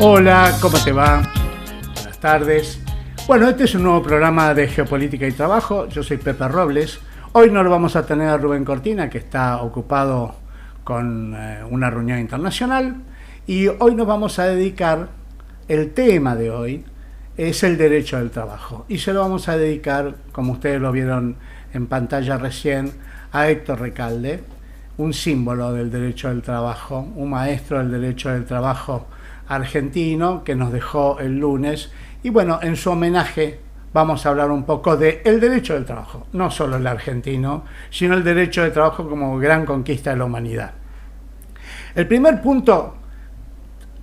Hola, ¿cómo te va? Buenas tardes. Bueno, este es un nuevo programa de Geopolítica y Trabajo. Yo soy Pepe Robles. Hoy no lo vamos a tener a Rubén Cortina, que está ocupado con una reunión internacional. Y hoy nos vamos a dedicar, el tema de hoy es el derecho del trabajo. Y se lo vamos a dedicar, como ustedes lo vieron en pantalla recién, a Héctor Recalde, un símbolo del derecho del trabajo, un maestro del derecho del trabajo argentino que nos dejó el lunes. Y bueno, en su homenaje vamos a hablar un poco del derecho del trabajo, no solo el argentino, sino el derecho del trabajo como gran conquista de la humanidad. El primer punto,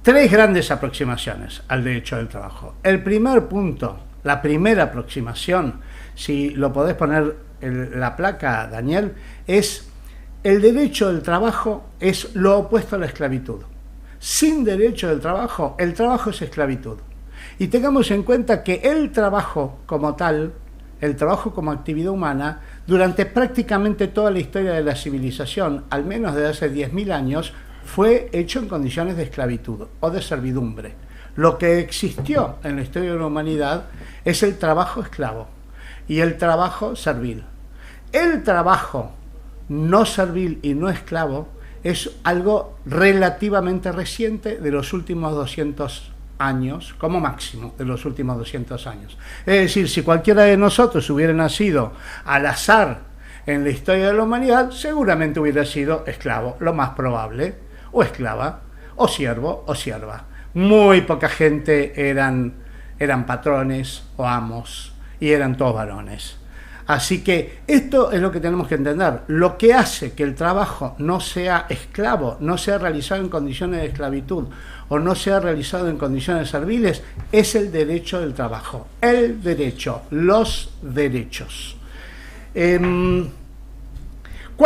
tres grandes aproximaciones al derecho del trabajo. El primer punto, la primera aproximación, si lo podés poner en la placa, Daniel, es el derecho del trabajo es lo opuesto a la esclavitud. Sin derecho del trabajo, el trabajo es esclavitud. Y tengamos en cuenta que el trabajo como tal, el trabajo como actividad humana, durante prácticamente toda la historia de la civilización, al menos desde hace 10.000 años, fue hecho en condiciones de esclavitud o de servidumbre. Lo que existió en la historia de la humanidad es el trabajo esclavo y el trabajo servil. El trabajo no servil y no esclavo es algo relativamente reciente, de los últimos 200 años, como máximo de los últimos 200 años. Es decir, si cualquiera de nosotros hubiera nacido al azar en la historia de la humanidad, seguramente hubiera sido esclavo, lo más probable, o esclava, o siervo, o sierva. Muy poca gente eran patrones o amos, y eran todos varones. Así que esto es lo que tenemos que entender. Lo que hace que el trabajo no sea esclavo, no sea realizado en condiciones de esclavitud o no sea realizado en condiciones serviles, es el derecho del trabajo. El derecho, los derechos. ¿Cuál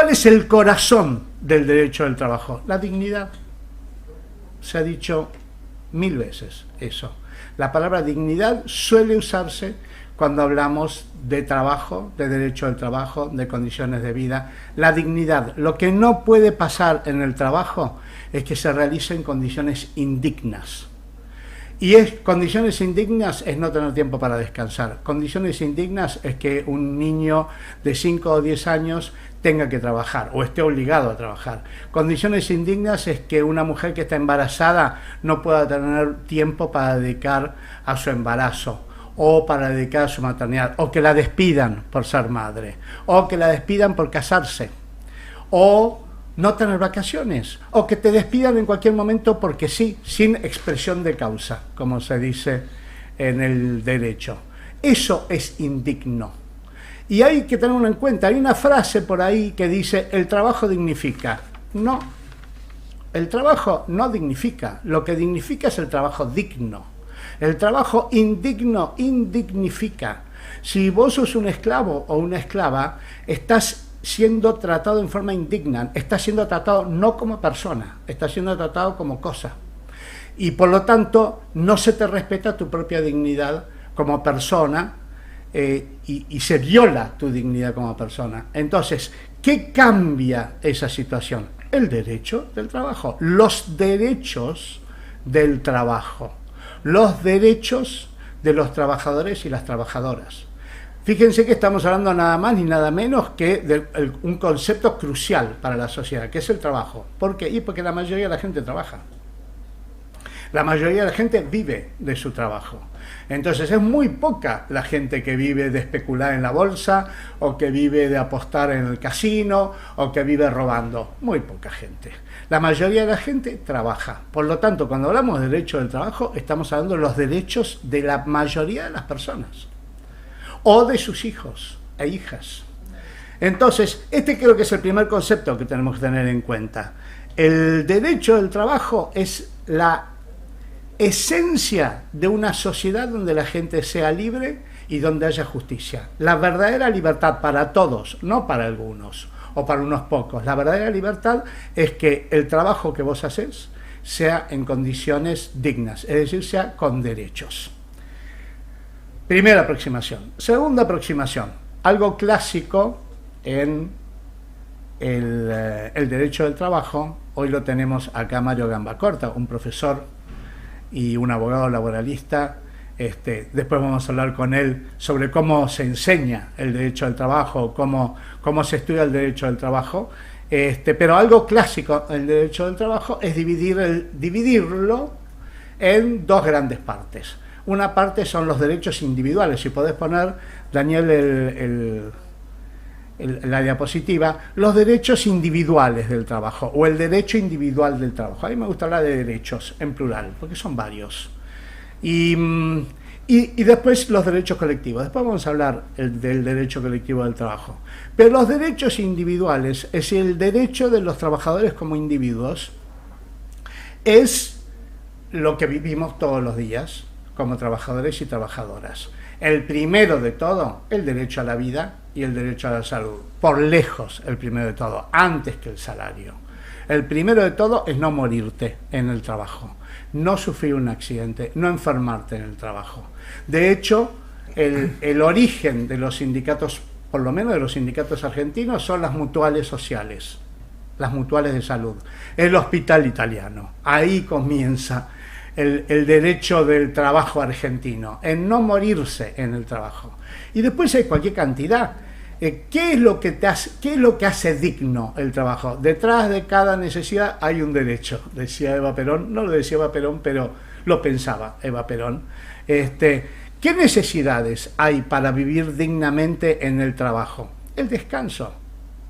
es el corazón del derecho del trabajo? La dignidad. Se ha dicho 1000 veces eso. La palabra dignidad suele usarse cuando hablamos de trabajo, de derecho al trabajo, de condiciones de vida. La dignidad. Lo que no puede pasar en el trabajo es que se realice en condiciones indignas. Y condiciones indignas es no tener tiempo para descansar. Condiciones indignas es que un niño de 5 o 10 años tenga que trabajar o esté obligado a trabajar. Condiciones indignas es que una mujer que está embarazada no pueda tener tiempo para dedicar a su embarazo, o para dedicar a su maternidad, o que la despidan por ser madre, o que la despidan por casarse, o no tener vacaciones, o que te despidan en cualquier momento porque sí, sin expresión de causa, como se dice en el derecho. Eso es indigno. Y hay que tenerlo en cuenta. Hay una frase por ahí que dice: el trabajo dignifica. No, el trabajo no dignifica. Lo que dignifica es el trabajo digno. El trabajo indigno indignifica. Si vos sos un esclavo o una esclava, estás siendo tratado en forma indigna, estás siendo tratado no como persona, estás siendo tratado como cosa. Y por lo tanto, no se te respeta tu propia dignidad como persona y se viola tu dignidad como persona. Entonces, ¿qué cambia esa situación? El derecho del trabajo, los derechos del trabajo. Los derechos de los trabajadores y las trabajadoras. Fíjense que estamos hablando nada más ni nada menos que de un concepto crucial para la sociedad, que es el trabajo. ¿Por qué? Y porque la mayoría de la gente trabaja. La mayoría de la gente vive de su trabajo. Entonces es muy poca la gente que vive de especular en la bolsa, o que vive de apostar en el casino, o que vive robando. Muy poca gente. La mayoría de la gente trabaja. Por lo tanto, cuando hablamos de derecho del trabajo, estamos hablando de los derechos de la mayoría de las personas, o de sus hijos e hijas. Entonces, este creo que es el primer concepto que tenemos que tener en cuenta. El derecho del trabajo es la esencia de una sociedad donde la gente sea libre y donde haya justicia. La verdadera libertad para todos, no para algunos o para unos pocos. La verdadera libertad es que el trabajo que vos haces sea en condiciones dignas, es decir, sea con derechos. Primera aproximación. Segunda aproximación, algo clásico en el derecho del trabajo. Hoy lo tenemos acá Mario Gambacorta, un profesor y un abogado laboralista. Después vamos a hablar con él sobre cómo se enseña el derecho del trabajo, cómo se estudia el derecho del trabajo. Pero algo clásico en el derecho del trabajo es dividirlo en dos grandes partes. Una parte son los derechos individuales. Si podés poner, Daniel, la diapositiva, los derechos individuales del trabajo o el derecho individual del trabajo. A mí me gusta hablar de derechos en plural, porque son varios. Y después los derechos colectivos. Después vamos a hablar del derecho colectivo del trabajo. Pero los derechos individuales, es decir, el derecho de los trabajadores como individuos, es lo que vivimos todos los días como trabajadores y trabajadoras. El primero de todo, el derecho a la vida y el derecho a la salud. Por lejos, el primero de todo, antes que el salario. El primero de todo es no morirte en el trabajo, no sufrir un accidente, no enfermarte en el trabajo. De hecho, el origen de los sindicatos, por lo menos de los sindicatos argentinos, son las mutuales sociales, las mutuales de salud, el hospital italiano. Ahí comienza el derecho del trabajo argentino, en no morirse en el trabajo. Y después hay cualquier cantidad. ¿Qué es lo que hace digno el trabajo? Detrás de cada necesidad hay un derecho, decía Eva Perón. No lo decía Eva Perón, pero lo pensaba Eva Perón. ¿Qué necesidades hay para vivir dignamente en el trabajo? El descanso,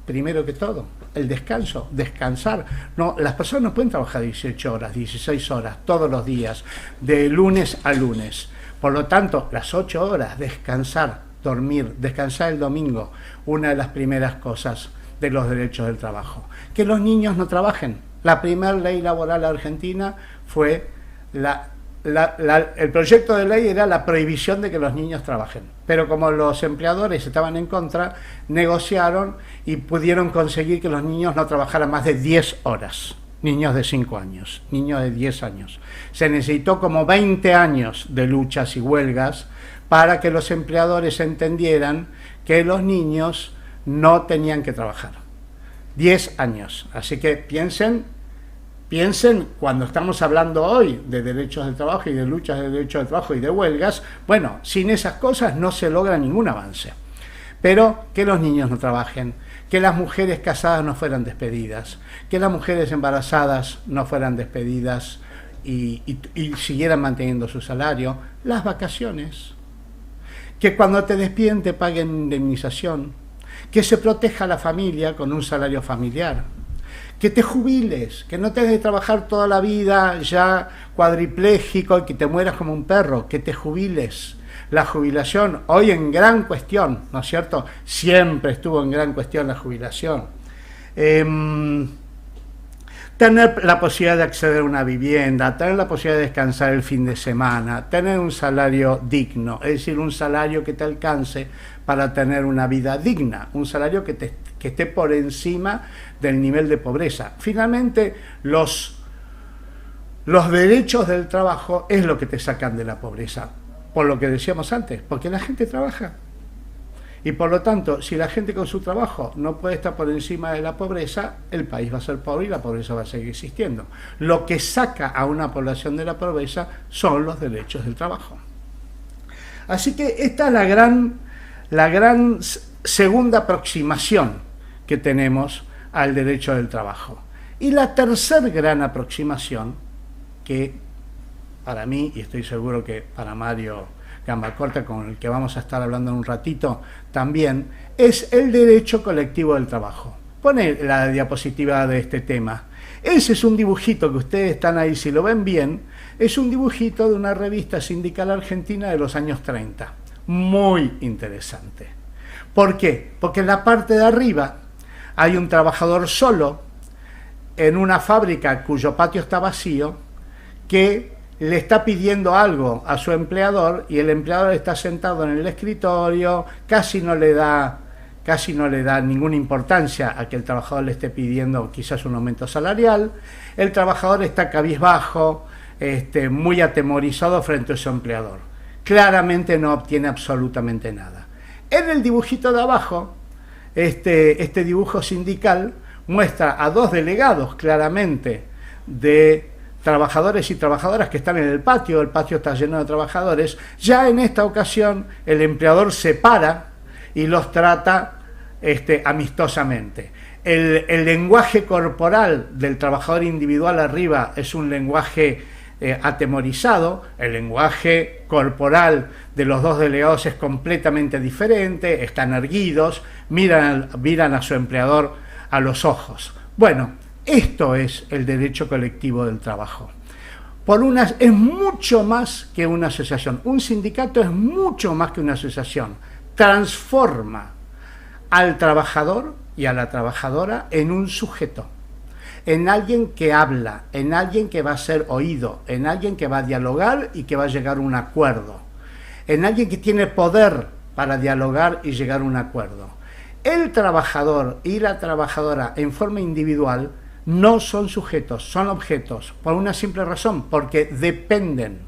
primero que todo. El descanso, descansar. No, las personas no pueden trabajar 18 horas, 16 horas, todos los días, de lunes a lunes. Por lo tanto, las 8 horas, descansar, dormir, descansar el domingo, una de las primeras cosas de los derechos del trabajo. Que los niños no trabajen. La primera ley laboral argentina fue el proyecto de ley era la prohibición de que los niños trabajen, pero como los empleadores estaban en contra, negociaron y pudieron conseguir que los niños no trabajaran más de 10 horas, niños de 5 años, niños de 10 años. Se necesitó como 20 años de luchas y huelgas para que los empleadores entendieran que los niños no tenían que trabajar. 10 años, así que piensen cuando estamos hablando hoy de derechos del trabajo y de luchas de derechos del trabajo y de huelgas, bueno, sin esas cosas no se logra ningún avance. Pero que los niños no trabajen, que las mujeres casadas no fueran despedidas, que las mujeres embarazadas no fueran despedidas y siguieran manteniendo su salario, las vacaciones, que cuando te despiden te paguen indemnización, que se proteja a la familia con un salario familiar, que te jubiles, que no tengas que trabajar toda la vida ya cuadripléjico y que te mueras como un perro, que te jubiles. La jubilación, hoy en gran cuestión, ¿no es cierto? Siempre estuvo en gran cuestión la jubilación. Tener la posibilidad de acceder a una vivienda, tener la posibilidad de descansar el fin de semana, tener un salario digno, es decir, un salario que te alcance para tener una vida digna, un salario que esté por encima del nivel de pobreza. Finalmente, los derechos del trabajo es lo que te sacan de la pobreza, por lo que decíamos antes, porque la gente trabaja. Y por lo tanto, si la gente con su trabajo no puede estar por encima de la pobreza, el país va a ser pobre y la pobreza va a seguir existiendo. Lo que saca a una población de la pobreza son los derechos del trabajo. Así que esta es la gran segunda aproximación que tenemos al derecho del trabajo. Y la tercera gran aproximación, que para mí, y estoy seguro que para Mario Gambacorta, con el que vamos a estar hablando en un ratito también, es el derecho colectivo del trabajo. Pone la diapositiva de este tema. Ese es un dibujito que ustedes están ahí, si lo ven bien, es un dibujito de una revista sindical argentina de los años 30. Muy interesante. ¿Por qué? Porque en la parte de arriba hay un trabajador solo en una fábrica cuyo patio está vacío, que le está pidiendo algo a su empleador y el empleador está sentado en el escritorio, casi no le da ninguna importancia a que el trabajador le esté pidiendo quizás un aumento salarial. El trabajador está cabizbajo, muy atemorizado frente a su empleador. Claramente no obtiene absolutamente nada. En el dibujito de abajo, este dibujo sindical muestra a dos delegados claramente de trabajadores y trabajadoras que están en el patio está lleno de trabajadores, ya en esta ocasión el empleador se para y los trata amistosamente. El lenguaje corporal del trabajador individual arriba es un lenguaje atemorizado, el lenguaje corporal de los dos delegados es completamente diferente, están erguidos, miran a su empleador a los ojos. Bueno, esto es el derecho colectivo del trabajo. Es mucho más que una asociación. Un sindicato es mucho más que una asociación. Transforma al trabajador y a la trabajadora en un sujeto, en alguien que habla, en alguien que va a ser oído, en alguien que va a dialogar y que va a llegar a un acuerdo, en alguien que tiene poder para dialogar y llegar a un acuerdo. El trabajador y la trabajadora en forma individual no son sujetos, son objetos, por una simple razón, porque dependen,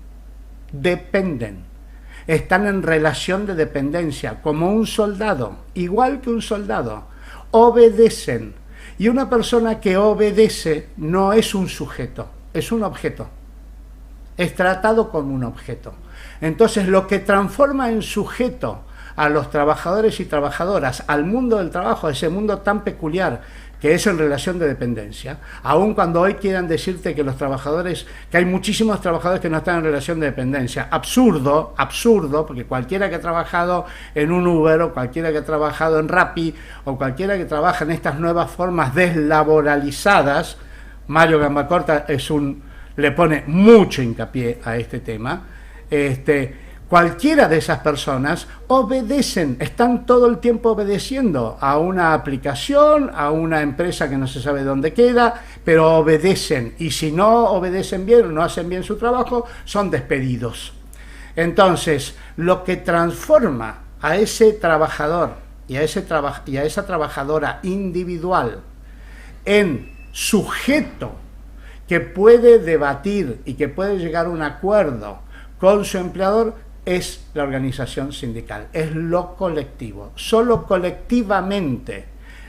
están en relación de dependencia, como un soldado, igual que un soldado, obedecen. Y una persona que obedece no es un sujeto, es un objeto. Es tratado como un objeto. Entonces, lo que transforma en sujeto a los trabajadores y trabajadoras, al mundo del trabajo, a ese mundo tan peculiar que es en relación de dependencia, aun cuando hoy quieran decirte que los trabajadores, que hay muchísimos trabajadores que no están en relación de dependencia. Absurdo, porque cualquiera que ha trabajado en un Uber, o cualquiera que ha trabajado en Rappi, o cualquiera que trabaja en estas nuevas formas deslaboralizadas, Mario Gambacorta le pone mucho hincapié a este tema, cualquiera de esas personas obedecen, están todo el tiempo obedeciendo a una aplicación, a una empresa que no se sabe dónde queda, pero obedecen, y si no obedecen bien o no hacen bien su trabajo, son despedidos. Entonces, lo que transforma a ese trabajador y a esa trabajadora individual en sujeto que puede debatir y que puede llegar a un acuerdo con su empleador es la organización sindical, es lo colectivo. Solo colectivamente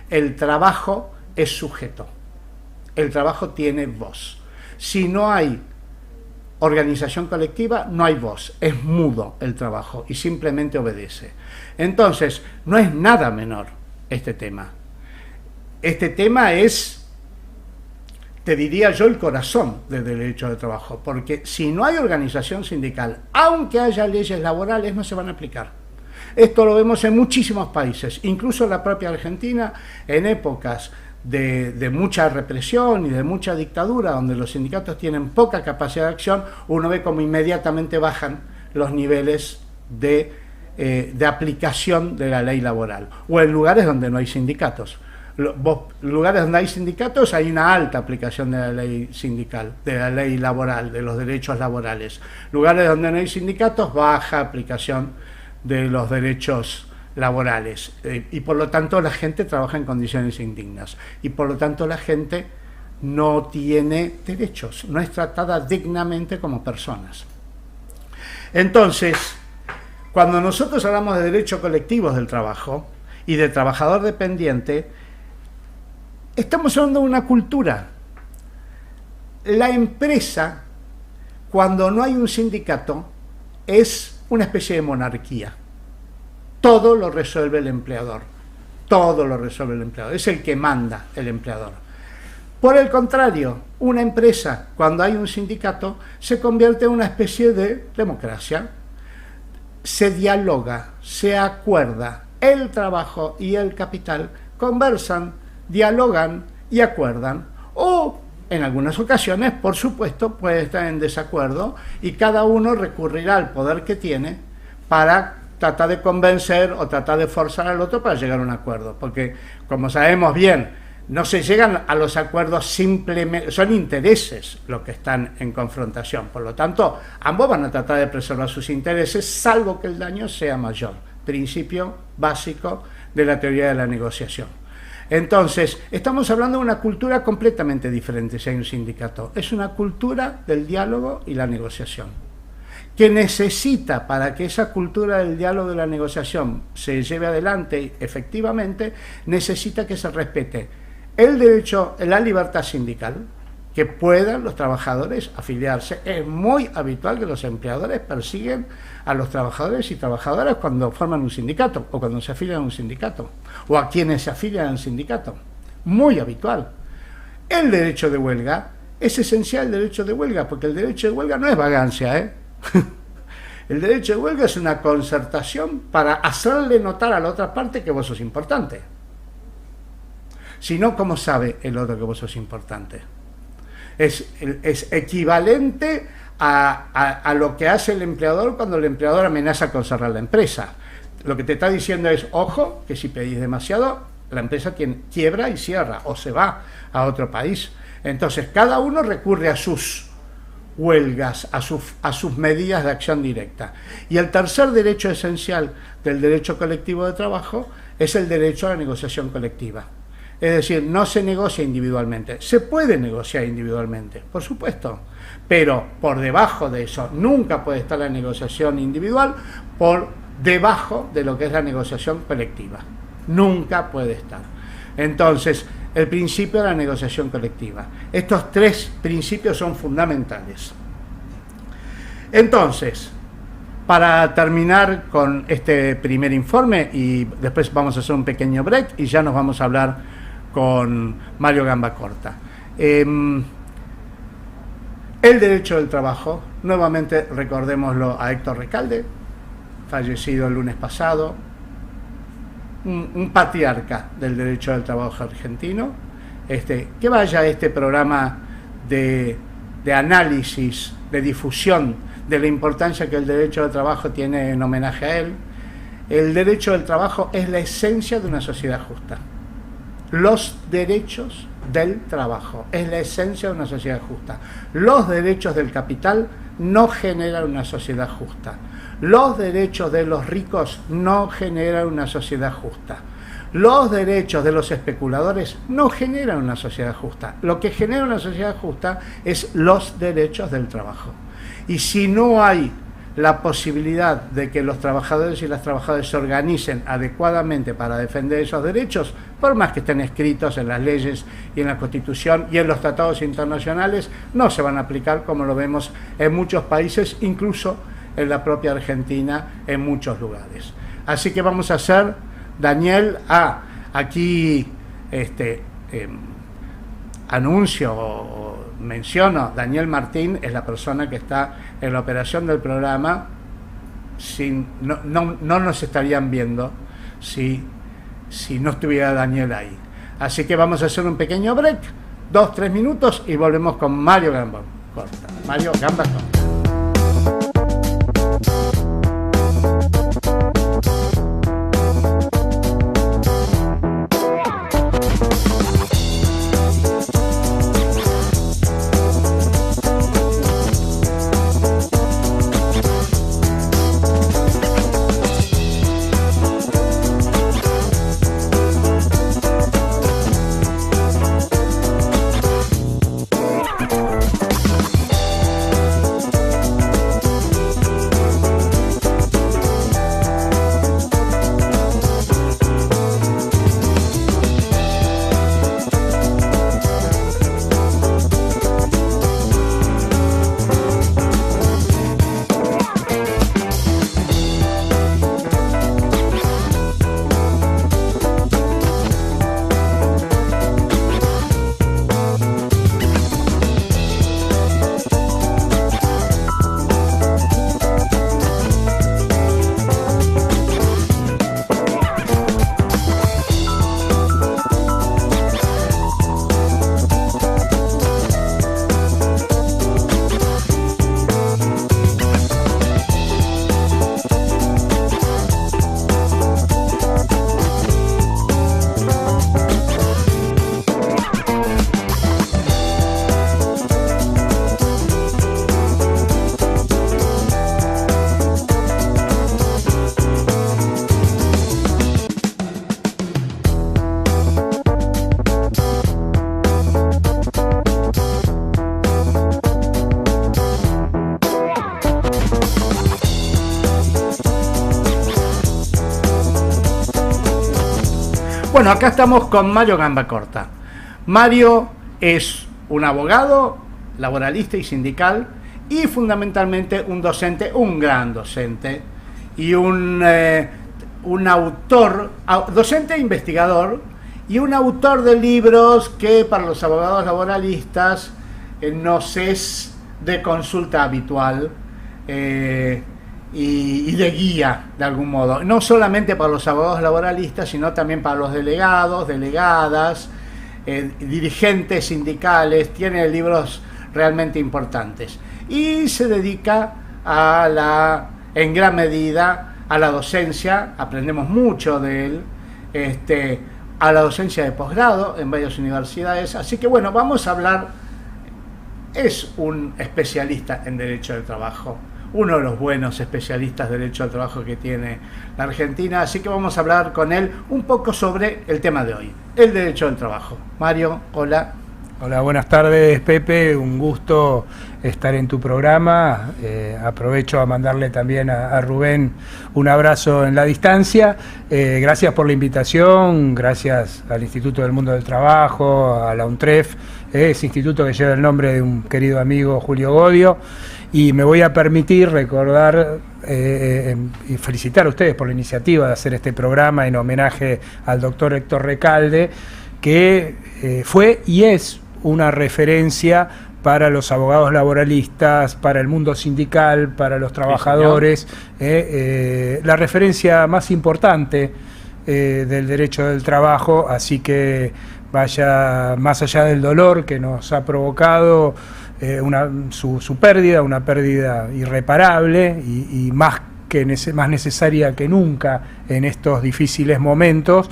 el trabajo es sujeto, el trabajo tiene voz. Si no hay organización colectiva, no hay voz, es mudo el trabajo y simplemente obedece. Entonces, no es nada menor este tema. Este tema es, te diría yo, el corazón del derecho de trabajo, porque si no hay organización sindical, aunque haya leyes laborales, no se van a aplicar. Esto lo vemos en muchísimos países, incluso en la propia Argentina, en épocas de mucha represión y de mucha dictadura, donde los sindicatos tienen poca capacidad de acción, uno ve como inmediatamente bajan los niveles de aplicación de la ley laboral, o en lugares donde no hay sindicatos. Lugares donde hay sindicatos hay una alta aplicación de la ley sindical, de la ley laboral, de los derechos laborales. Lugares donde no hay sindicatos, baja aplicación de los derechos laborales. Y por lo tanto la gente trabaja en condiciones indignas. Y por lo tanto la gente no tiene derechos, no es tratada dignamente como personas. Entonces, cuando nosotros hablamos de derechos colectivos del trabajo y de trabajador dependiente, estamos hablando de una cultura. La empresa, cuando no hay un sindicato, es una especie de monarquía. Todo lo resuelve el empleador. Todo lo resuelve el empleador. Es el que manda el empleador. Por el contrario, una empresa, cuando hay un sindicato, se convierte en una especie de democracia. Se dialoga, se acuerda. El trabajo y el capital conversan, dialogan y acuerdan, o en algunas ocasiones, por supuesto, puede estar en desacuerdo y cada uno recurrirá al poder que tiene para tratar de convencer o tratar de forzar al otro para llegar a un acuerdo, porque como sabemos bien, no se llegan a los acuerdos simplemente, son intereses los que están en confrontación, por lo tanto, ambos van a tratar de preservar sus intereses, salvo que el daño sea mayor, principio básico de la teoría de la negociación. Entonces, estamos hablando de una cultura completamente diferente si hay un sindicato. Es una cultura del diálogo y la negociación, que necesita, para que esa cultura del diálogo y la negociación se lleve adelante efectivamente, necesita que se respete el derecho, la libertad sindical, que puedan los trabajadores afiliarse. Es muy habitual que los empleadores persiguen a los trabajadores y trabajadoras cuando forman un sindicato o cuando se afilian a un sindicato o a quienes se afilian a un sindicato. Muy habitual. El derecho de huelga es esencial, el derecho de huelga, porque el derecho de huelga no es vagancia, ¿eh? El derecho de huelga es una concertación para hacerle notar a la otra parte que vos sos importante. Si no, ¿cómo sabe el otro que vos sos importante? Es equivalente a lo que hace el empleador cuando el empleador amenaza con cerrar la empresa. Lo que te está diciendo es, ojo, que si pedís demasiado, la empresa quiebra y cierra o se va a otro país. Entonces, cada uno recurre a sus huelgas, a sus medidas de acción directa. Y el tercer derecho esencial del derecho colectivo de trabajo es el derecho a la negociación colectiva. Es decir, no se negocia individualmente. Se puede negociar individualmente, por supuesto, pero por debajo de eso nunca puede estar la negociación individual por debajo de lo que es la negociación colectiva. Nunca puede estar. Entonces, el principio de la negociación colectiva. Estos tres principios son fundamentales. Entonces, para terminar con este primer informe, y después vamos a hacer un pequeño break y ya nos vamos a hablar con Mario Gambacorta. El derecho del trabajo, nuevamente recordémoslo a Héctor Recalde, fallecido el lunes pasado, un patriarca del derecho del trabajo argentino, que vaya a este programa de análisis, de difusión de la importancia que el derecho del trabajo tiene en homenaje a él. El derecho del trabajo es la esencia de una sociedad justa. Los derechos del trabajo es la esencia de una sociedad justa. Los derechos del capital no generan una sociedad justa. Los derechos de los ricos no generan una sociedad justa. Los derechos de los especuladores no generan una sociedad justa. Lo que genera una sociedad justa es los derechos del trabajo. Y si no hay la posibilidad de que los trabajadores y las trabajadoras se organicen adecuadamente para defender esos derechos, por más que estén escritos en las leyes y en la Constitución y en los tratados internacionales, no se van a aplicar como lo vemos en muchos países, incluso en la propia Argentina, en muchos lugares. Así que vamos a hacer, Daniel, aquí anuncio o menciono, Daniel Martín es la persona que está en la operación del programa. No nos estarían viendo si no estuviera Daniel ahí. Así que vamos a hacer un pequeño break, 2-3 minutos, y volvemos con Mario Gambacorta. Mario Gambacorta. Bueno, acá estamos con Mario Gambacorta. Mario es un abogado, laboralista y sindical, y fundamentalmente un docente, un gran docente, y un autor, docente e investigador, y un autor de libros que para los abogados laboralistas nos es de consulta habitual y de guía, de algún modo. No solamente para los abogados laboralistas, sino también para los delegados, delegadas, dirigentes sindicales. Tiene libros realmente importantes. Y se dedica en gran medida a la docencia. Aprendemos mucho de él, a la docencia de posgrado en varias universidades. Así que bueno, vamos a hablar. Es un especialista en Derecho del Trabajo, uno de los buenos especialistas de Derecho del Trabajo que tiene la Argentina, así que vamos a hablar con él un poco sobre el tema de hoy, el Derecho del Trabajo. Mario, hola. Hola, buenas tardes, Pepe, un gusto estar en tu programa. Aprovecho a mandarle también a Rubén un abrazo en la distancia. Gracias por la invitación, gracias al Instituto del Mundo del Trabajo, a la UNTREF, ese instituto que lleva el nombre de un querido amigo, Julio Godio. Y me voy a permitir recordar y felicitar a ustedes por la iniciativa de hacer este programa en homenaje al doctor Héctor Recalde, que fue y es una referencia para los abogados laboralistas, para el mundo sindical, para los trabajadores, la referencia más importante del derecho del trabajo, así que vaya más allá del dolor que nos ha provocado su pérdida, una pérdida irreparable y más necesaria que nunca en estos difíciles momentos.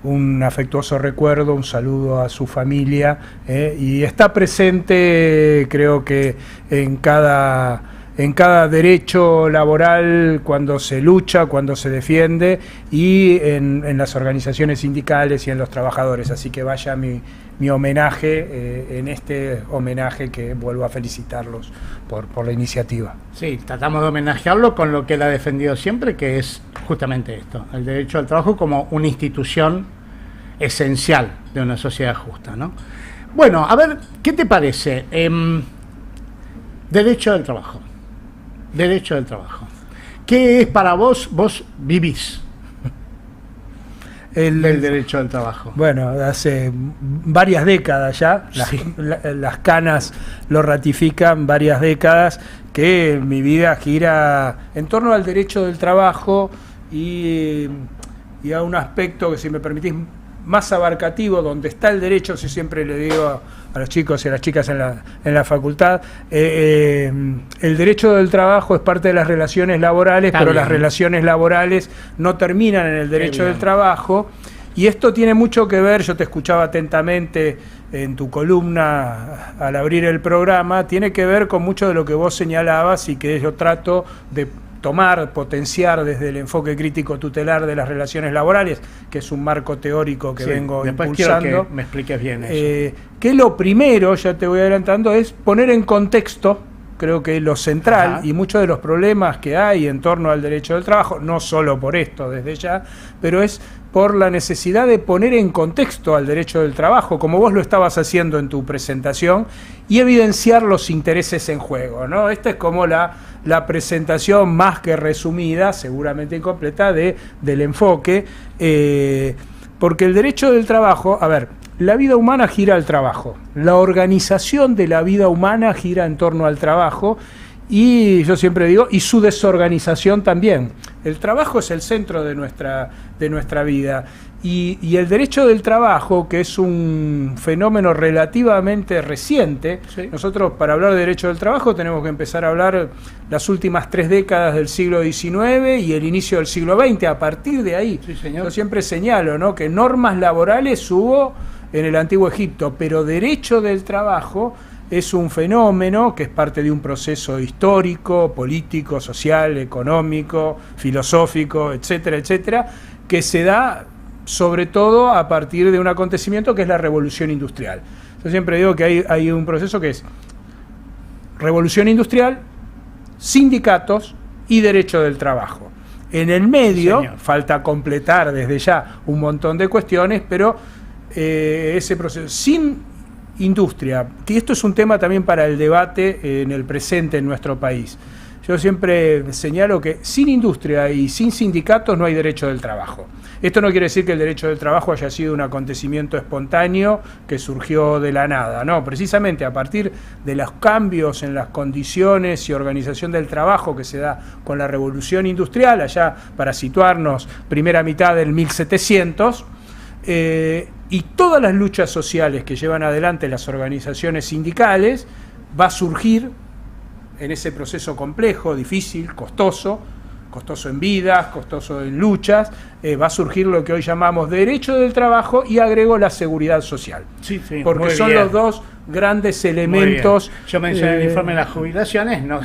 Un afectuoso recuerdo, un saludo a su familia, y está presente, creo que en cada derecho laboral, cuando se lucha, cuando se defiende, y en las organizaciones sindicales y en los trabajadores. Así que vaya mi homenaje, en este homenaje que vuelvo a felicitarlos por la iniciativa. Sí, tratamos de homenajearlo con lo que él ha defendido siempre, que es justamente esto, el derecho al trabajo como una institución esencial de una sociedad justa, ¿no? Bueno, a ver, ¿qué te parece? Derecho del trabajo. Derecho del trabajo. ¿Qué es para vos? Vos vivís el derecho del trabajo. Bueno, hace varias décadas ya, las canas lo ratifican, varias décadas, que mi vida gira en torno al derecho del trabajo y a un aspecto que, si me permitís, más abarcativo, donde está el derecho. Si siempre le digo a los chicos y a las chicas en la facultad, el derecho del trabajo es parte de las relaciones laborales, pero las relaciones laborales no terminan en el derecho del trabajo, y esto tiene mucho que ver. Yo te escuchaba atentamente en tu columna al abrir el programa, tiene que ver con mucho de lo que vos señalabas y que yo trato de potenciar desde el enfoque crítico tutelar de las relaciones laborales, que es un marco teórico que vengo impulsando. Quiero que me expliques bien eso. Que lo primero, ya te voy adelantando, es poner en contexto, creo que lo central, y muchos de los problemas que hay en torno al derecho del trabajo, no solo por esto desde ya, pero es por la necesidad de poner en contexto al derecho del trabajo, como vos lo estabas haciendo en tu presentación, y evidenciar los intereses en juego, ¿no? Esta es como la presentación más que resumida, seguramente incompleta, del enfoque, porque el derecho del trabajo, a ver, la vida humana gira al trabajo, la organización de la vida humana gira en torno al trabajo, y yo siempre digo, y su desorganización también. El trabajo es el centro de nuestra vida, y el derecho del trabajo, que es un fenómeno relativamente reciente. Sí. Nosotros, para hablar de derecho del trabajo, tenemos que empezar a hablar las últimas 3 décadas del siglo XIX y el inicio del siglo XX. A partir de ahí, sí, señor. Yo siempre señalo, ¿no?, que normas laborales hubo en el Antiguo Egipto, pero derecho del trabajo es un fenómeno que es parte de un proceso histórico, político, social, económico, filosófico, etcétera, etcétera, que se da sobre todo a partir de un acontecimiento que es la Revolución Industrial. Yo siempre digo que hay un proceso que es Revolución Industrial, sindicatos y derecho del trabajo. En el medio, señor, falta completar desde ya un montón de cuestiones, pero ese proceso, sin industria, que esto es un tema también para el debate en el presente en nuestro país. Yo siempre señalo que sin industria y sin sindicatos no hay derecho del trabajo. Esto no quiere decir que el derecho del trabajo haya sido un acontecimiento espontáneo que surgió de la nada, no, precisamente a partir de los cambios en las condiciones y organización del trabajo que se da con la revolución industrial, allá para situarnos primera mitad del 1700, y todas las luchas sociales que llevan adelante las organizaciones sindicales, va a surgir en ese proceso complejo, difícil, costoso en vidas, costoso en luchas, va a surgir lo que hoy llamamos derecho del trabajo y agrego la seguridad social. Sí, porque son los dos grandes elementos. Yo mencioné el informe de las jubilaciones, no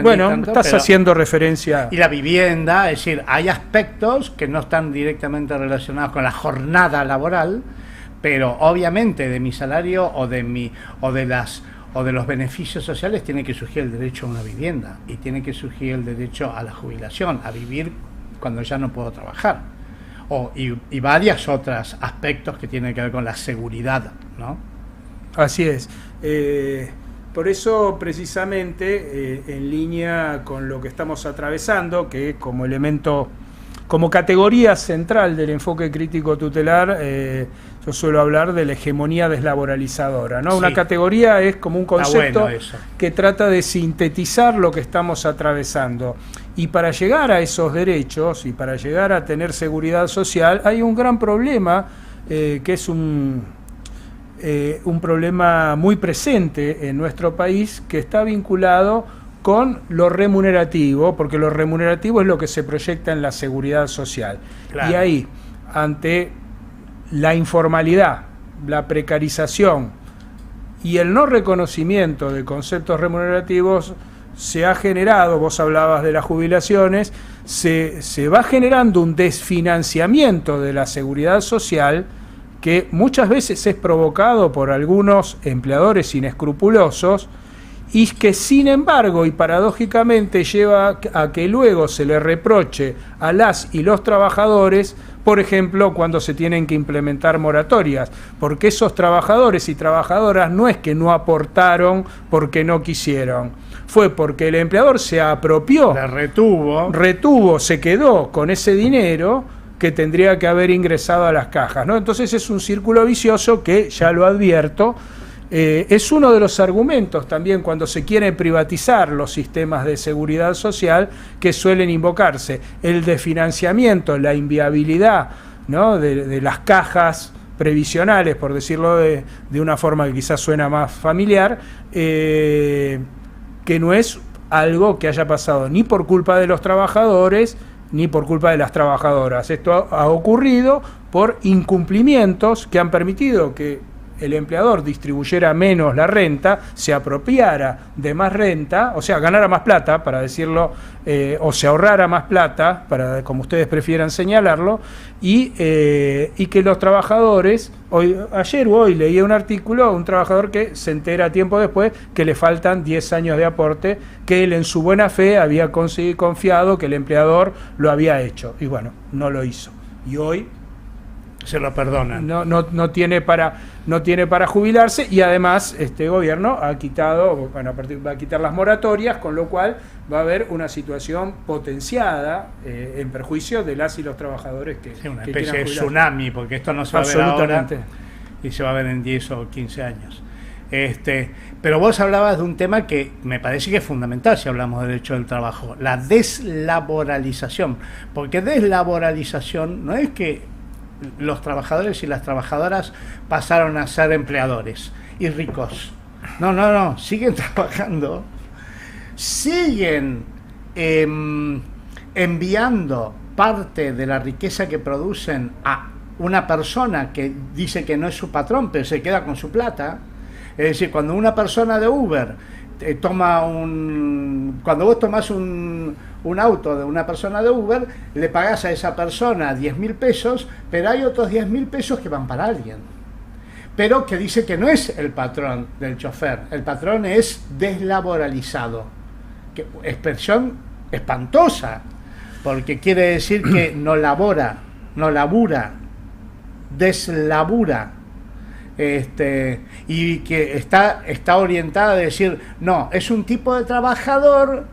bueno, tanto, estás haciendo referencia. Y la vivienda, es decir, hay aspectos que no están directamente relacionados con la jornada laboral, pero obviamente de mi salario o de los beneficios sociales tiene que surgir el derecho a una vivienda y tiene que surgir el derecho a la jubilación, a vivir cuando ya no puedo trabajar, y varios otros aspectos que tienen que ver con la seguridad, ¿no? Así es. Por eso, precisamente, en línea con lo que estamos atravesando, que como elemento, como categoría central del enfoque crítico tutelar, yo suelo hablar de la hegemonía deslaboralizadora, ¿no? Sí. Una categoría es como un concepto que trata de sintetizar lo que estamos atravesando. Y para llegar a esos derechos y para llegar a tener seguridad social, hay un gran problema que es un problema muy presente en nuestro país, que está vinculado con lo remunerativo, porque lo remunerativo es lo que se proyecta en la seguridad social. Claro. Y ahí, ante la informalidad, la precarización y el no reconocimiento de conceptos remunerativos, se ha generado, vos hablabas de las jubilaciones, se va generando un desfinanciamiento de la seguridad social que muchas veces es provocado por algunos empleadores inescrupulosos y que sin embargo y paradójicamente lleva a que luego se le reproche a las y los trabajadores, por ejemplo, cuando se tienen que implementar moratorias, porque esos trabajadores y trabajadoras no es que no aportaron porque no quisieron, fue porque el empleador se apropió, la retuvo, se quedó con ese dinero que tendría que haber ingresado a las cajas, ¿no? Entonces es un círculo vicioso que, ya lo advierto, es uno de los argumentos también cuando se quieren privatizar los sistemas de seguridad social que suelen invocarse, el desfinanciamiento, la inviabilidad, ¿no? de las cajas previsionales, por decirlo de una forma que quizás suena más familiar, que no es algo que haya pasado ni por culpa de los trabajadores ni por culpa de las trabajadoras. Esto ha ocurrido por incumplimientos que han permitido que el empleador distribuyera menos la renta, se apropiara de más renta, o sea, ganara más plata, para decirlo, o se ahorrara más plata, para como ustedes prefieran señalarlo, y que los trabajadores, ayer o hoy leí un artículo, un trabajador que se entera tiempo después que le faltan 10 años de aporte, que él en su buena fe había confiado que el empleador lo había hecho, y bueno, no lo hizo. Y hoy se lo perdonan. No tiene para jubilarse, y además este gobierno ha quitado, va a quitar las moratorias, con lo cual va a haber una situación potenciada en perjuicio de las y los trabajadores que una especie de tsunami, porque esto no se va a ver ahora y se va a ver en 10 o 15 años. Pero vos hablabas de un tema que me parece que es fundamental si hablamos de derecho del trabajo, la deslaboralización, porque deslaboralización no es que los trabajadores y las trabajadoras pasaron a ser empleadores y ricos. No, siguen trabajando, siguen enviando parte de la riqueza que producen a una persona que dice que no es su patrón, pero se queda con su plata. Es decir, cuando una persona de Uber cuando vos tomás un auto de una persona de Uber, le pagás a esa persona 10.000 pesos, pero hay otros 10.000 pesos que van para alguien, pero que dice que no es el patrón del chofer, el patrón es deslaboralizado, expresión espantosa, porque quiere decir que no labura, deslabura. y que está orientada a decir, no, es un tipo de trabajador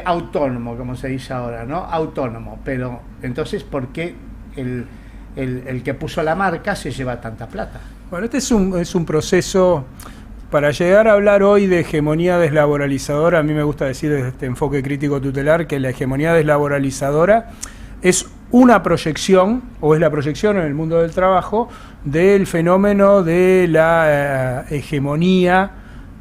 autónomo, como se dice ahora, ¿no? Autónomo, pero entonces, ¿por qué el que puso la marca se lleva tanta plata? Bueno, este es un proceso. Para llegar a hablar hoy de hegemonía deslaboralizadora, a mí me gusta decir desde este enfoque crítico tutelar que la hegemonía deslaboralizadora es una proyección, o es la proyección en el mundo del trabajo, del fenómeno de la hegemonía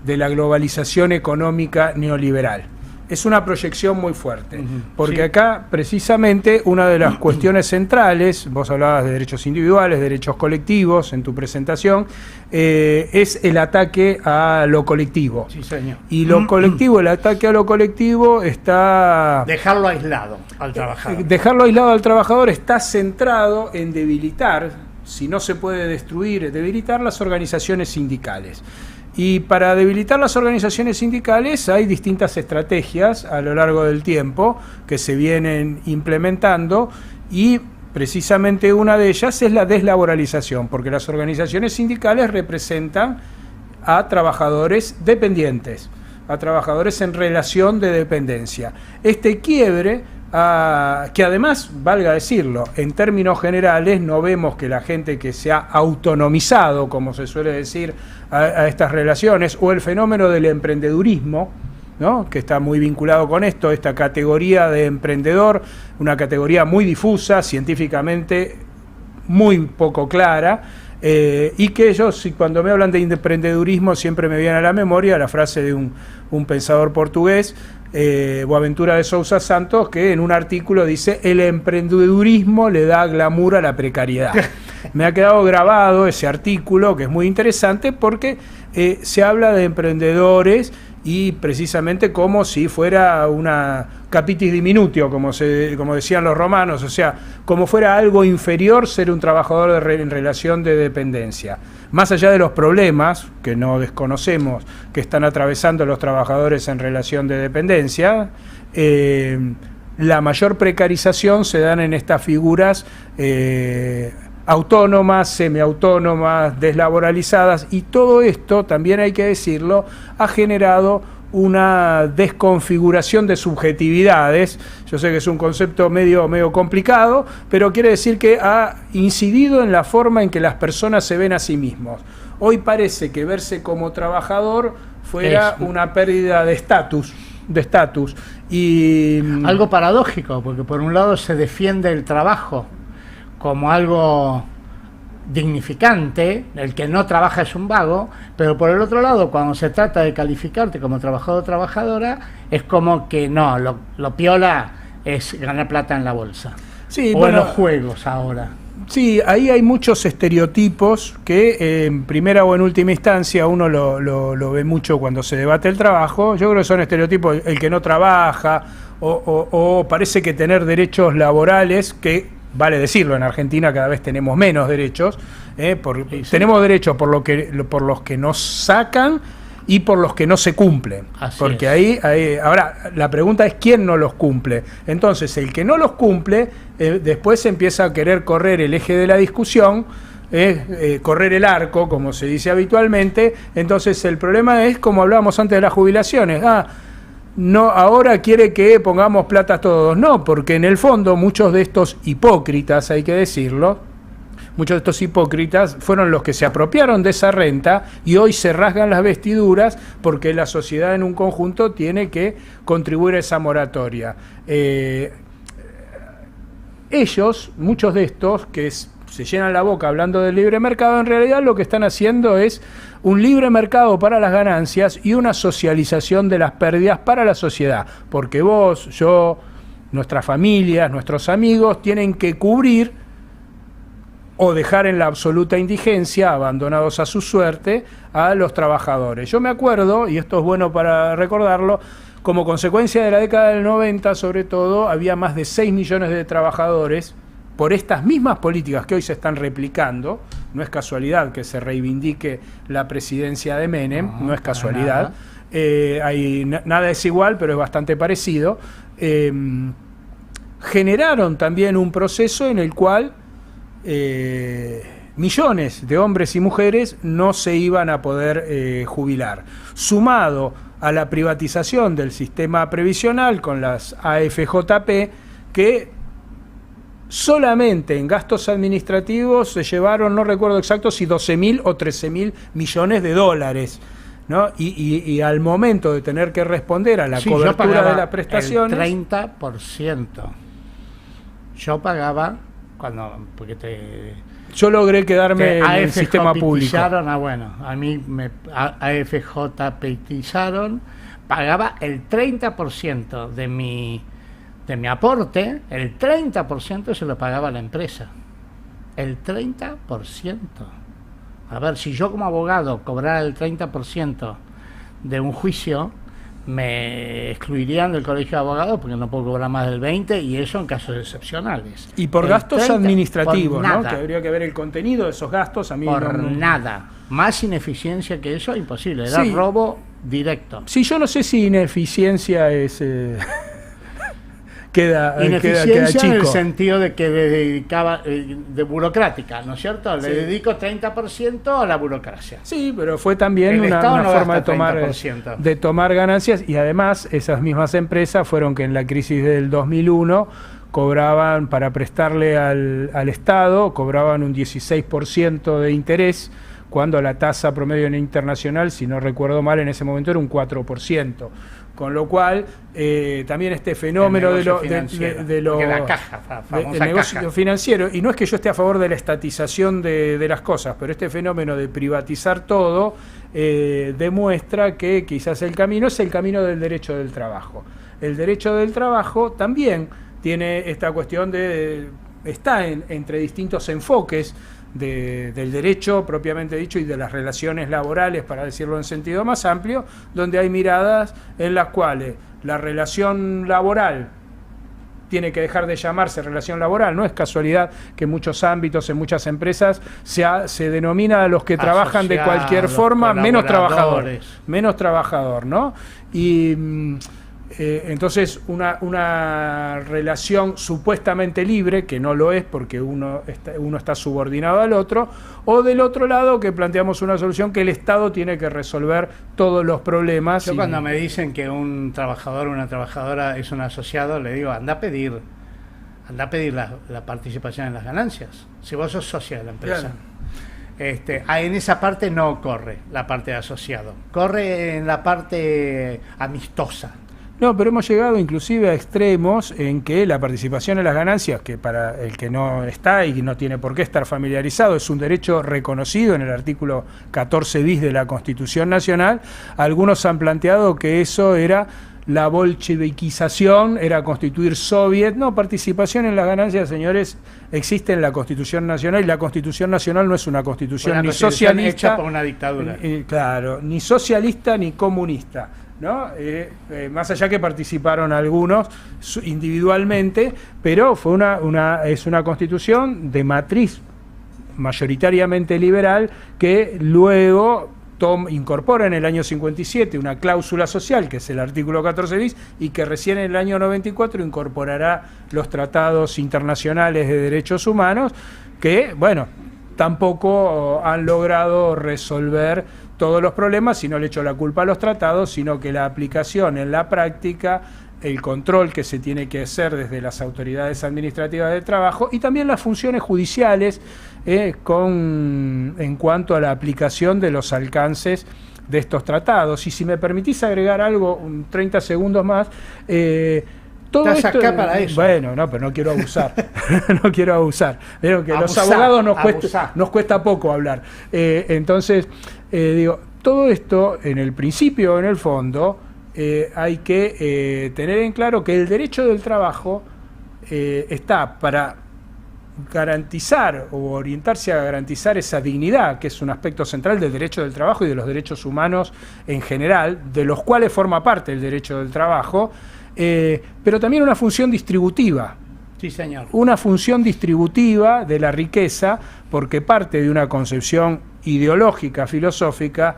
de la globalización económica neoliberal. Es una proyección muy fuerte, porque sí, acá precisamente una de las cuestiones centrales, vos hablabas de derechos individuales, derechos colectivos en tu presentación, es el ataque a lo colectivo. Sí, señor. Y lo colectivo, el ataque a lo colectivo está... Dejarlo aislado al trabajador. Dejarlo aislado al trabajador está centrado en debilitar, si no se puede destruir, debilitar las organizaciones sindicales. Y para debilitar las organizaciones sindicales hay distintas estrategias a lo largo del tiempo que se vienen implementando y precisamente una de ellas es la deslaboralización, porque las organizaciones sindicales representan a trabajadores dependientes, a trabajadores en relación de dependencia. Este quiebre, que además, valga decirlo, en términos generales no vemos que la gente que se ha autonomizado, como se suele decir, a estas relaciones, o el fenómeno del emprendedurismo, ¿no?, que está muy vinculado con esto, esta categoría de emprendedor, una categoría muy difusa, científicamente muy poco clara, y que ellos, cuando me hablan de emprendedurismo, siempre me viene a la memoria la frase de un pensador portugués, Boaventura de Sousa Santos, que en un artículo dice: el emprendedurismo le da glamour a la precariedad. Me ha quedado grabado ese artículo, que es muy interesante porque se habla de emprendedores y precisamente como si fuera una capitis diminutio, como decían los romanos, o sea, como fuera algo inferior ser un trabajador en relación de dependencia. Más allá de los problemas que no desconocemos que están atravesando los trabajadores en relación de dependencia, la mayor precarización se dan en estas figuras autónomas, semiautónomas, deslaboralizadas, y todo esto, también hay que decirlo, ha generado una desconfiguración de subjetividades. Yo sé que es un concepto medio complicado, pero quiere decir que ha incidido en la forma en que las personas se ven a sí mismos. Hoy parece que verse como trabajador fuera una pérdida de estatus. Y algo paradójico, porque por un lado se defiende el trabajo como algo dignificante, el que no trabaja es un vago, pero por el otro lado, cuando se trata de calificarte como trabajador o trabajadora, es como que no, lo piola es ganar plata en la bolsa. Sí, o bueno, en los juegos ahora. Sí, ahí hay muchos estereotipos que en primera o en última instancia uno lo ve mucho cuando se debate el trabajo. Yo creo que son estereotipos: el que no trabaja, o parece que tener derechos laborales, que vale decirlo, en Argentina cada vez tenemos menos derechos, sí. Tenemos derechos por los que nos sacan y por los que no se cumplen. Así porque ahí, ahora, la pregunta es quién no los cumple. Entonces, el que no los cumple, después empieza a querer correr el eje de la discusión, correr el arco, como se dice habitualmente. Entonces, el problema es, como hablábamos antes de las jubilaciones, no, ahora quiere que pongamos plata todos. No, porque en el fondo muchos de estos hipócritas, hay que decirlo, muchos de estos hipócritas fueron los que se apropiaron de esa renta y hoy se rasgan las vestiduras porque la sociedad en un conjunto tiene que contribuir a esa moratoria. Ellos, muchos de estos, que se llenan la boca hablando del libre mercado, en realidad lo que están haciendo es un libre mercado para las ganancias y una socialización de las pérdidas para la sociedad, porque vos, yo, nuestras familias, nuestros amigos tienen que cubrir o dejar en la absoluta indigencia, abandonados a su suerte, a los trabajadores. Yo me acuerdo, y esto es bueno para recordarlo, como consecuencia de la década del 90, sobre todo, había más de 6 millones de trabajadores por estas mismas políticas que hoy se están replicando. No es casualidad que se reivindique la presidencia de Menem, no es casualidad. Nada es igual, pero es bastante parecido. Generaron también un proceso en el cual millones de hombres y mujeres no se iban a poder jubilar. Sumado a la privatización del sistema previsional con las AFJP, que solamente en gastos administrativos se llevaron, no recuerdo exacto si 12.000 o 13.000 millones de dólares, ¿no? Y al momento de tener que responder a la cobertura de las prestaciones... El 30%. Yo pagaba, yo logré quedarme en el sistema público. A mí me AFJPizaron, pagaba el 30% de mi aporte, el 30% se lo pagaba la empresa. El 30%. A ver, si yo como abogado cobrara el 30% de un juicio, me excluirían del colegio de abogados porque no puedo cobrar más del 20%, y eso en casos excepcionales. Y por gastos administrativos, ¿no? Que habría que ver el contenido de esos gastos. A mí nada. Más ineficiencia que eso, imposible. Era robo directo. Sí, yo no sé si ineficiencia es... Ineficiencia queda chico. en el sentido de que le dedicaba de burocrática, ¿no es cierto? Le dedico 30% a la burocracia. Sí, pero fue también una forma de tomar ganancias, y además esas mismas empresas fueron que en la crisis del 2001 cobraban, para prestarle al Estado, cobraban un 16% de interés, cuando la tasa promedio internacional, si no recuerdo mal, en ese momento era un 4%. Con lo cual, también este fenómeno de la caja, el negocio financiero, y no es que yo esté a favor de la estatización de las cosas, pero este fenómeno de privatizar todo demuestra que quizás el camino es el camino del derecho del trabajo. El derecho del trabajo también tiene esta cuestión está entre distintos enfoques del derecho propiamente dicho y de las relaciones laborales, para decirlo en sentido más amplio, donde hay miradas en las cuales la relación laboral tiene que dejar de llamarse relación laboral. No es casualidad que en muchos ámbitos, en muchas empresas, se denomina a los que trabajan de cualquier forma menos trabajador, ¿no? Y entonces una relación supuestamente libre, que no lo es porque uno está subordinado al otro, o del otro lado que planteamos una solución que el Estado tiene que resolver todos los problemas. Yo cuando me dicen que un trabajador o una trabajadora es un asociado, le digo, anda a pedir la participación en las ganancias, si vos sos socio de la empresa. Claro. En esa parte no corre la parte de asociado, corre en la parte amistosa. No, pero hemos llegado inclusive a extremos en que la participación en las ganancias, que para el que no está y no tiene por qué estar familiarizado, es un derecho reconocido en el artículo 14 bis de la Constitución Nacional. Algunos han planteado que eso era la bolcheviquización, era constituir soviet. No, participación en las ganancias, señores, existe en la Constitución Nacional, y la Constitución Nacional no es una constitución ni socialista, hecha por una dictadura. Claro, ni socialista ni comunista, ¿no? Más allá que participaron algunos individualmente, pero es una constitución de matriz mayoritariamente liberal, que luego incorpora en el año 57 una cláusula social, que es el artículo 14 bis, y que recién en el año 94 incorporará los tratados internacionales de derechos humanos, que, bueno, tampoco han logrado resolver todos los problemas, si no le echo la culpa a los tratados, sino que la aplicación en la práctica, el control que se tiene que hacer desde las autoridades administrativas de trabajo y también las funciones judiciales en cuanto a la aplicación de los alcances de estos tratados. Y si me permitís agregar algo, 30 segundos más, todo estás esto, acá para eso. Bueno, no, pero no quiero abusar. No quiero abusar. Vieron que los abogados nos cuesta poco hablar. Entonces, digo, todo esto, en el principio o en el fondo, hay que tener en claro que el derecho del trabajo está para garantizar o orientarse a garantizar esa dignidad, que es un aspecto central del derecho del trabajo y de los derechos humanos en general, de los cuales forma parte el derecho del trabajo, pero también una función distributiva. Sí, señor. Una función distributiva de la riqueza, porque parte de una concepción ideológica, filosófica,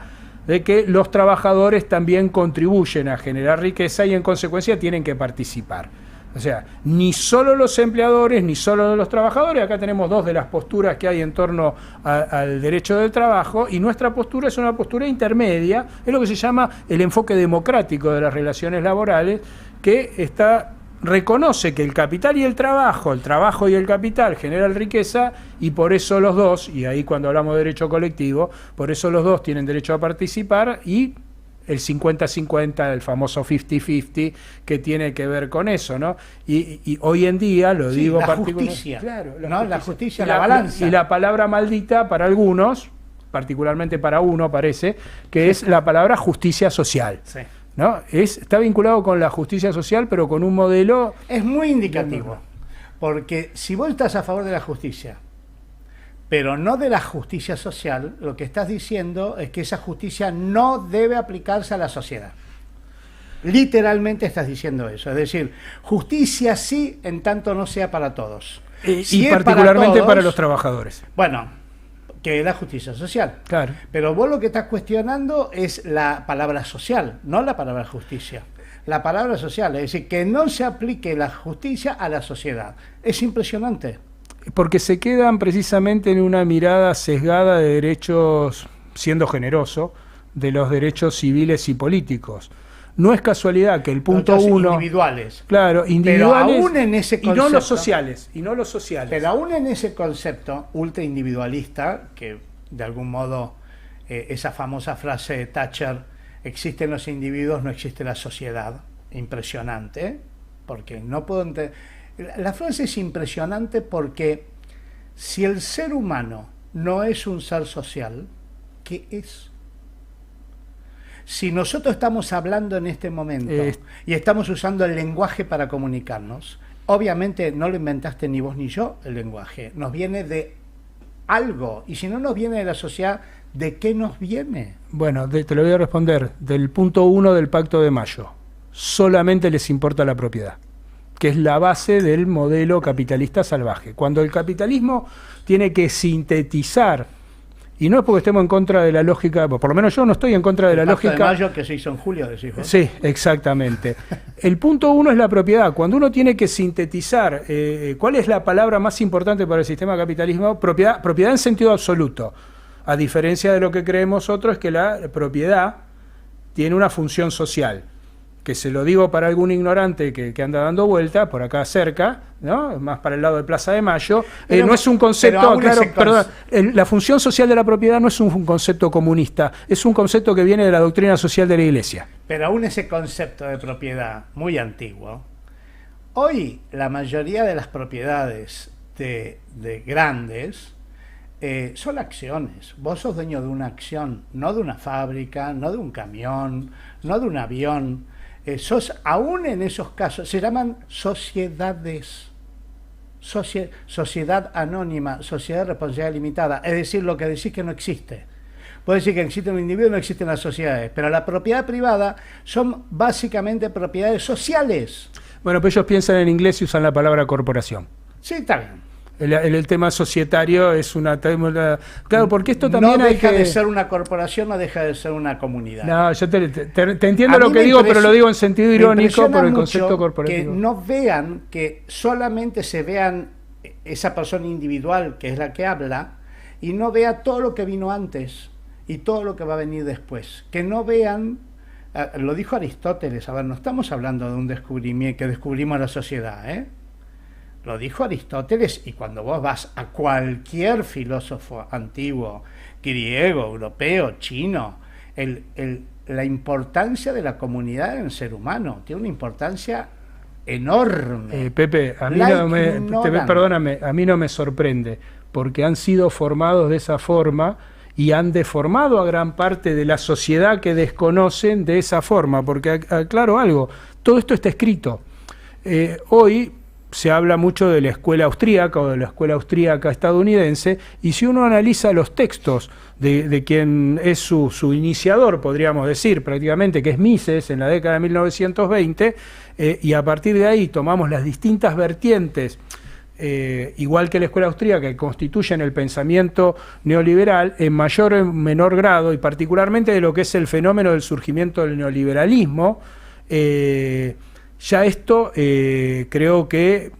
de que los trabajadores también contribuyen a generar riqueza y en consecuencia tienen que participar. O sea, ni solo los empleadores, ni solo los trabajadores. Acá tenemos dos de las posturas que hay en torno al derecho del trabajo, y nuestra postura es una postura intermedia, es lo que se llama el enfoque democrático de las relaciones laborales, que reconoce que el capital y el trabajo y el capital generan riqueza, y por eso los dos, y ahí cuando hablamos de derecho colectivo, por eso los dos tienen derecho a participar, y el 50-50, el famoso 50-50, que tiene que ver con eso, ¿no? Y hoy en día, lo digo particularmente... Justicia, claro, la justicia, la balanza. Y la palabra maldita para algunos, particularmente para uno parece, que es la palabra justicia social. Sí. ¿No? Está vinculado con la justicia social, pero con un modelo... Es muy indicativo, porque si vos estás a favor de la justicia, pero no de la justicia social, lo que estás diciendo es que esa justicia no debe aplicarse a la sociedad. Literalmente estás diciendo eso, es decir, justicia sí, en tanto no sea para todos. Y particularmente para los trabajadores. Bueno, que es la justicia social. Claro. Pero vos lo que estás cuestionando es la palabra social, no la palabra justicia. La palabra social, es decir, que no se aplique la justicia a la sociedad. Es impresionante. Porque se quedan precisamente en una mirada sesgada de derechos, siendo generoso, de los derechos civiles y políticos. No es casualidad que el punto uno... individuales. Claro, individuales. Pero aún en ese concepto, y no los sociales. Pero aún en ese concepto ultraindividualista, que de algún modo esa famosa frase de Thatcher, existen los individuos, no existe la sociedad, impresionante, porque no puedo entender... La frase es impresionante porque si el ser humano no es un ser social, ¿qué es? Si nosotros estamos hablando en este momento y estamos usando el lenguaje para comunicarnos, obviamente no lo inventaste ni vos ni yo el lenguaje, nos viene de algo, y si no nos viene de la sociedad, ¿de qué nos viene? Bueno, te lo voy a responder, del punto 1 del Pacto de Mayo, solamente les importa la propiedad, que es la base del modelo capitalista salvaje. Cuando el capitalismo tiene que sintetizar, y no es porque estemos en contra de la lógica, por lo menos yo no estoy en contra de la lógica... El Pacto de Mayo que se hizo en julio, decís vos. Sí, exactamente. El punto 1 es la propiedad. Cuando uno tiene que sintetizar cuál es la palabra más importante para el sistema capitalismo, propiedad en sentido absoluto. A diferencia de lo que creemos otros, es que la propiedad tiene una función social. Que se lo digo para algún ignorante que anda dando vuelta, por acá cerca, ¿no? Más para el lado de Plaza de Mayo, no es un concepto, claro, perdón, la función social de la propiedad no es un concepto comunista, es un concepto que viene de la doctrina social de la Iglesia. Pero aún ese concepto de propiedad, muy antiguo, hoy la mayoría de las propiedades de grandes son acciones. Vos sos dueño de una acción, no de una fábrica, no de un camión, no de un avión. Aún en esos casos, se llaman sociedades, sociedad anónima, sociedad de responsabilidad limitada, es decir, lo que decís que no existe. Puede decir que existe un individuo, no existen las sociedades, pero la propiedad privada son básicamente propiedades sociales. Bueno, pero ellos piensan en inglés y usan la palabra corporación. Sí, está bien. El tema societario es una... Claro, porque esto también no hay deja que... de ser una corporación, no deja de ser una comunidad. No, yo te entiendo lo que digo, pero lo digo en sentido irónico por el concepto corporativo. Que no vean, que solamente se vean esa persona individual, que es la que habla, y no vea todo lo que vino antes y todo lo que va a venir después. Que no vean... Lo dijo Aristóteles, a ver, no estamos hablando de un descubrimiento, que descubrimos la sociedad, ¿eh? Lo dijo Aristóteles, y cuando vos vas a cualquier filósofo antiguo, griego, europeo, chino, la importancia de la comunidad en el ser humano tiene una importancia enorme. Pepe, a mí perdóname, a mí no me sorprende, porque han sido formados de esa forma y han deformado a gran parte de la sociedad que desconocen de esa forma, porque aclaro algo, todo esto está escrito. Hoy se habla mucho de la escuela austríaca o de la escuela austríaca estadounidense, y si uno analiza los textos de quien es su iniciador, podríamos decir prácticamente, que es Mises en la década de 1920, y a partir de ahí tomamos las distintas vertientes, igual que la escuela austríaca, que constituyen el pensamiento neoliberal en mayor o en menor grado, y particularmente de lo que es el fenómeno del surgimiento del neoliberalismo, ya esto creo que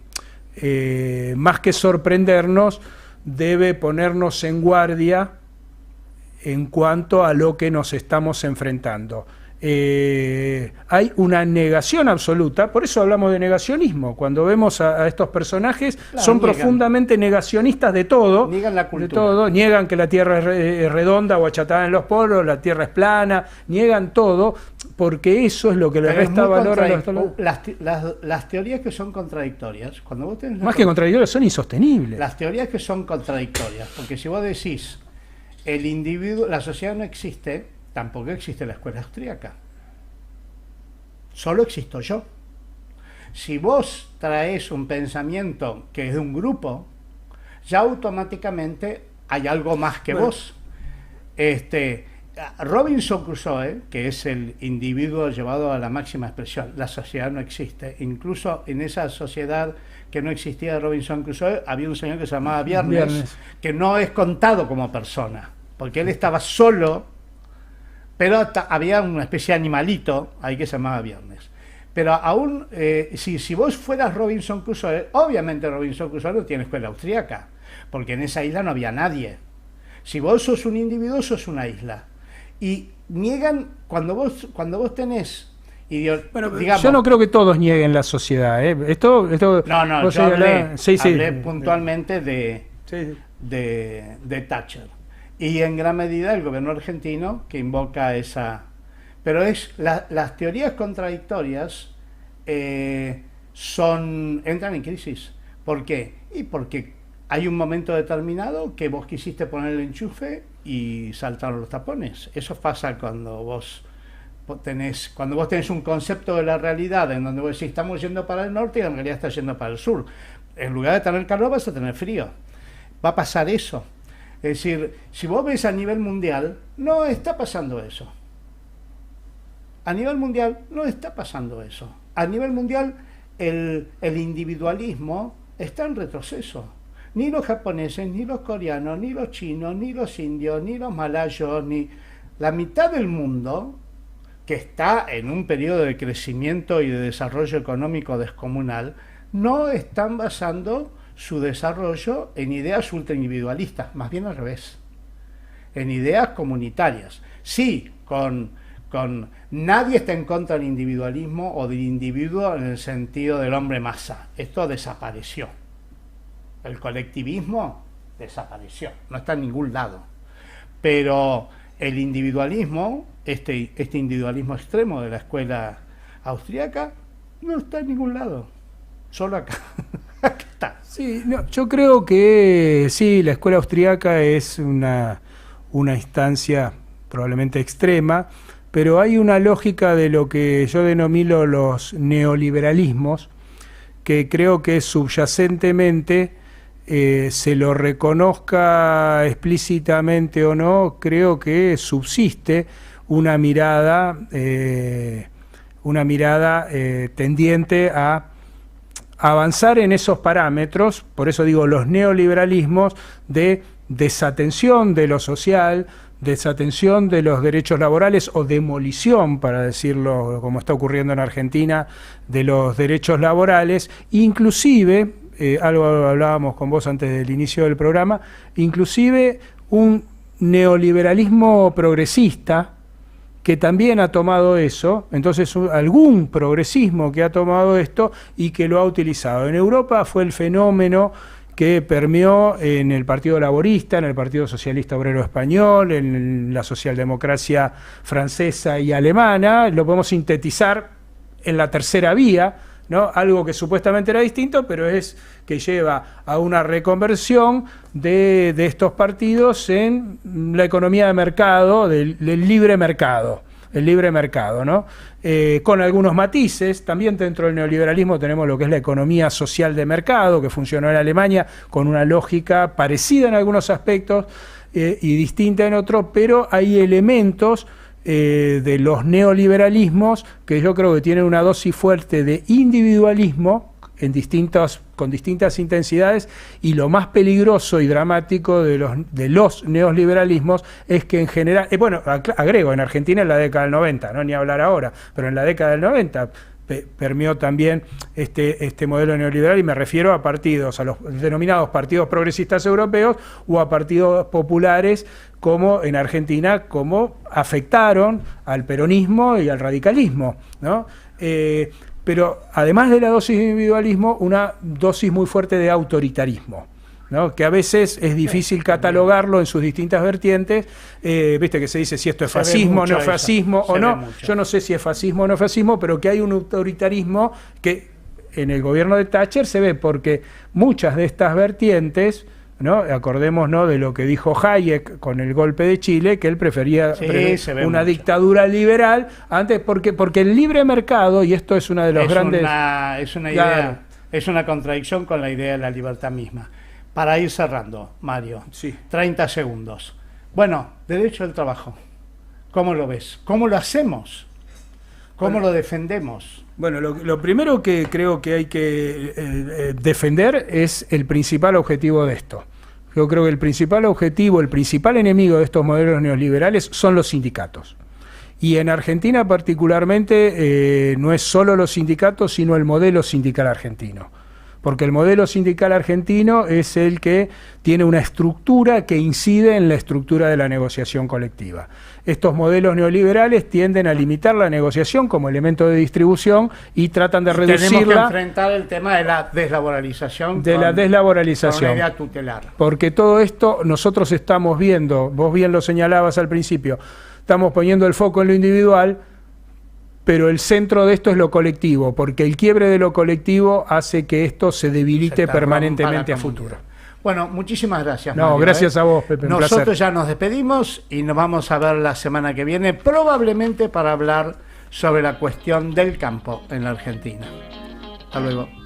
más que sorprendernos, debe ponernos en guardia en cuanto a lo que nos estamos enfrentando. Hay una negación absoluta, por eso hablamos de negacionismo. Cuando vemos a estos personajes, claro, son profundamente negacionistas de todo. Niegan la cultura. De todo, niegan que la Tierra es redonda o achatada en los polos, la Tierra es plana, niegan todo, porque eso es lo que le resta valor a los... Las teorías que son contradictorias, cuando vos tenés más que contradictorias, son insostenibles. Las teorías que son contradictorias, porque si vos decís, el individuo, la sociedad no existe, tampoco existe la escuela austríaca. Solo existo yo. Si vos traes un pensamiento que es de un grupo, ya automáticamente hay algo más que vos. Robinson Crusoe, que es el individuo llevado a la máxima expresión, la sociedad no existe. Incluso en esa sociedad que no existía de Robinson Crusoe, había un señor que se llamaba Viernes, que no es contado como persona, porque él estaba solo. Pero había una especie de animalito ahí que se llamaba Viernes. Pero aún, si vos fueras Robinson Crusoe, obviamente Robinson Crusoe no tiene escuela austríaca, porque en esa isla no había nadie. Si vos sos un individuo, sos una isla. Y niegan, cuando vos tenés... Bueno, digamos, yo no creo que todos nieguen la sociedad. Esto no, yo hablé puntualmente de Thatcher. Y en gran medida el gobierno argentino que invoca esa... Pero las teorías contradictorias entran en crisis. ¿Por qué? Y porque hay un momento determinado que vos quisiste poner el enchufe y saltaron los tapones. Eso pasa cuando vos tenés un concepto de la realidad en donde vos decís estamos yendo para el norte y en realidad estás yendo para el sur. En lugar de tener calor vas a tener frío. Va a pasar eso. Es decir, si vos ves a nivel mundial, no está pasando eso. A nivel mundial no está pasando eso. A nivel mundial el individualismo está en retroceso. Ni los japoneses, ni los coreanos, ni los chinos, ni los indios, ni los malayos, ni la mitad del mundo, que está en un periodo de crecimiento y de desarrollo económico descomunal, no están basando su desarrollo en ideas ultraindividualistas, más bien al revés, en ideas comunitarias. Sí, nadie está en contra del individualismo o del individuo en el sentido del hombre masa. Esto desapareció. El colectivismo desapareció, no está en ningún lado. Pero el individualismo, este individualismo extremo de la escuela austríaca, no está en ningún lado, solo acá. Acá está. Sí, no, yo creo que sí, la escuela austríaca es una instancia probablemente extrema, pero hay una lógica de lo que yo denomino los neoliberalismos, que creo que subyacentemente, se lo reconozca explícitamente o no, creo que subsiste una mirada tendiente a avanzar en esos parámetros, por eso digo los neoliberalismos, de desatención de lo social, desatención de los derechos laborales o demolición, para decirlo como está ocurriendo en Argentina, de los derechos laborales, inclusive, algo hablábamos con vos antes del inicio del programa, inclusive un neoliberalismo progresista, que también ha tomado eso, entonces algún progresismo que ha tomado esto y que lo ha utilizado. En Europa fue el fenómeno que permeó en el Partido Laborista, en el Partido Socialista Obrero Español, en la socialdemocracia francesa y alemana, lo podemos sintetizar en la tercera vía, ¿no? Algo que supuestamente era distinto, pero es que lleva a una reconversión de estos partidos en la economía de mercado, del libre mercado, el libre mercado, ¿no? Con algunos matices. También dentro del neoliberalismo tenemos lo que es la economía social de mercado, que funcionó en Alemania con una lógica parecida en algunos aspectos y distinta en otros, pero hay elementos de los neoliberalismos que yo creo que tienen una dosis fuerte de individualismo con distintas intensidades, y lo más peligroso y dramático de los neoliberalismos es que en general, bueno, agrego, en Argentina en la década del 90, no ni hablar ahora, pero en la década del 90, permeó también este modelo neoliberal, y me refiero a partidos, a los denominados partidos progresistas europeos o a partidos populares como en Argentina, como afectaron al peronismo y al radicalismo, ¿no? Pero además de la dosis de individualismo, una dosis muy fuerte de autoritarismo, ¿no? Que a veces es difícil catalogarlo en sus distintas vertientes. Viste que se dice si esto es fascismo, neofascismo o no. Yo no sé si es fascismo o neofascismo, pero que hay un autoritarismo que en el gobierno de Thatcher se ve, porque muchas de estas vertientes, ¿no? Acordémonos de lo que dijo Hayek con el golpe de Chile, que él prefería una dictadura liberal antes, porque el libre mercado, y esto es una de los grandes... Es una idea, es una contradicción con la idea de la libertad misma. Para ir cerrando, Mario, 30 segundos. Bueno, derecho del trabajo, ¿cómo lo ves? ¿Cómo lo hacemos? ¿Cómo lo defendemos? Bueno, lo primero que creo que hay que defender es el principal objetivo de esto. Yo creo que el principal objetivo, el principal enemigo de estos modelos neoliberales son los sindicatos. Y en Argentina particularmente no es solo los sindicatos, sino el modelo sindical argentino. Porque el modelo sindical argentino es el que tiene una estructura que incide en la estructura de la negociación colectiva. Estos modelos neoliberales tienden a limitar la negociación como elemento de distribución y tratan de reducirla. Tenemos que enfrentar el tema de la deslaboralización. De la deslaboralización. Con una idea tutelar. Porque todo esto nosotros estamos viendo, vos bien lo señalabas al principio, estamos poniendo el foco en lo individual, pero el centro de esto es lo colectivo, porque el quiebre de lo colectivo hace que esto se debilite permanentemente a futuro. Bueno, muchísimas gracias, Mario. Gracias a vos, Pepe. Nosotros ya nos despedimos y nos vamos a ver la semana que viene, probablemente para hablar sobre la cuestión del campo en la Argentina. Hasta luego.